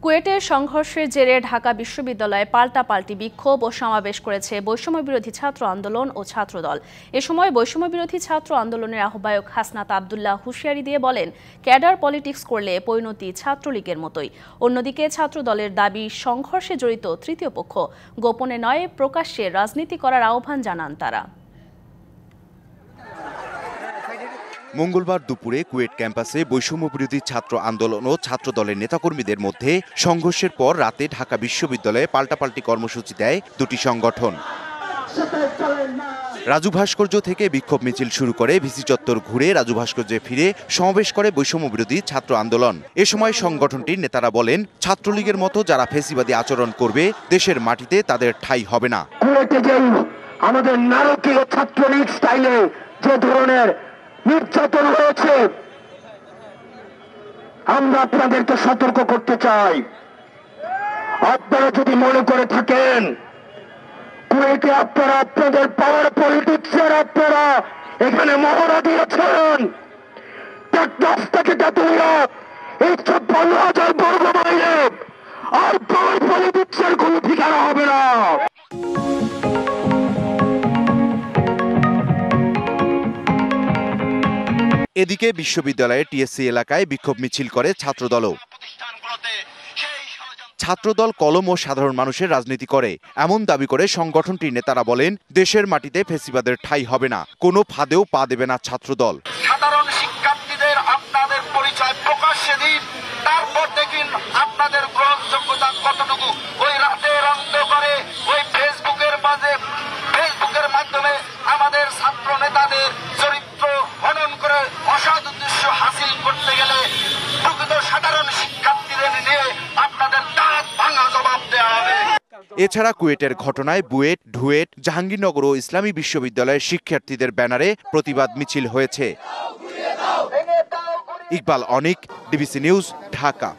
কুয়েটের সংঘর্ষের জেরে ঢাকা বিশ্ববিদ্যালয়ে পাল্টাপাল্টি বিক্ষোভ ও সমাবেশ করেছে বৈষম্যবিরোধী ছাত্র আন্দোলন ও ছাত্রদল। এ সময় বৈষম্যবিরোধী ছাত্র আন্দোলনের আহ্বায়ক হাসনাত আব্দুল্লাহ হুঁশিয়ারি দিয়ে বলেন, ক্যাডার পলিটিক্স করলে পরিণতি ছাত্রলীগের মতোই। অন্যদিকে ছাত্রদলের দাবি, সংঘর্ষে জড়িত তৃতীয় পক্ষ গোপনে নয় প্রকাশ্যে রাজনীতি করার আহ্বান জানান তারা। মঙ্গলবার দুপুরে কুয়েট ক্যাম্পাসে বৈষম্যবিরোধী ছাত্র আন্দোলন ও ছাত্রদলের নেতাকর্মীদের মধ্যে সংঘর্ষের পর রাতে ঢাকা বিশ্ববিদ্যালয়ে পাল্টাপাল্টি কর্মসূচি দেয় দুটি সংগঠন। রাজু ভাস্কর্য থেকে বিক্ষোভ মিছিল শুরু করে ভিসি চত্বর ঘুরে রাজু ভাস্কর্যে ফিরে সমাবেশ করে বৈষম্যবিরোধী ছাত্র আন্দোলন। এ সময় সংগঠনটির নেতারা বলেন, ছাত্রলীগের মতো যারা ফ্যাসিবাদী আচরণ করবে দেশের মাটিতে তাদের ঠাঁই হবে না। আমাদের নারকীয় ছাত্রলীগ স্টাইলে যে ধরনের নির্যাতন হয়েছে, আমরা আপনাদেরকে সতর্ক করতে চাই। আপনারা যদি মনে করে থাকেন কুয়েটে আপনারা আপনাদের পাওয়ার পলিটিক্সের আপনারা এখানে মহড়া দিয়েছেন, টেকনাফ থেকে তেতুলিয়া এই ৫৬,০০০ বর্গ মাইলে আর পাওয়ার পলিটিক্সের কোনো ঠিকানা হবে না। এদিকে বিশ্ববিদ্যালয়ের টিএসসি এলাকায় বিক্ষোভ মিছিল করে ছাত্রদলও। ছাত্রদল কলম ও সাধারণ মানুষের রাজনীতি করে এমন দাবি করে সংগঠনটির নেতারা বলেন, দেশের মাটিতে ফ্যাসিবাদের ঠাঁই হবে না, কোনো ফাঁদেও পা দেবে না ছাত্রদল। সাধারণ শিক্ষার্থীদের আপনাদের পরিচয় প্রকাশ্যে দিন, তারপর দেখুন আপনাদের গ্রহণযোগ্যতা কতটুকু। ওই রাতের অন্ধকারে ওই ফেসবুকের মাধ্যমে আমাদের ছাত্র নেতাদের চরিত্র হনন করে অসৎ উদ্দেশ্য হাসিল করতে গেলে প্রকৃত সাধারণ শিক্ষার্থীদের নিয়ে আপনাদের দাঁত ভাঙা জবাব দেওয়া হবে। এছাড়া কুয়েটের ঘটনায় বুয়েট, ঢুয়েট, জাহাঙ্গীরনগর ও ইসলামী বিশ্ববিদ্যালয়ের শিক্ষার্থীদের ব্যানারে প্রতিবাদ মিছিল হয়েছে। ইকবাল অনিক, ডিবিসি নিউজ, ঢাকা।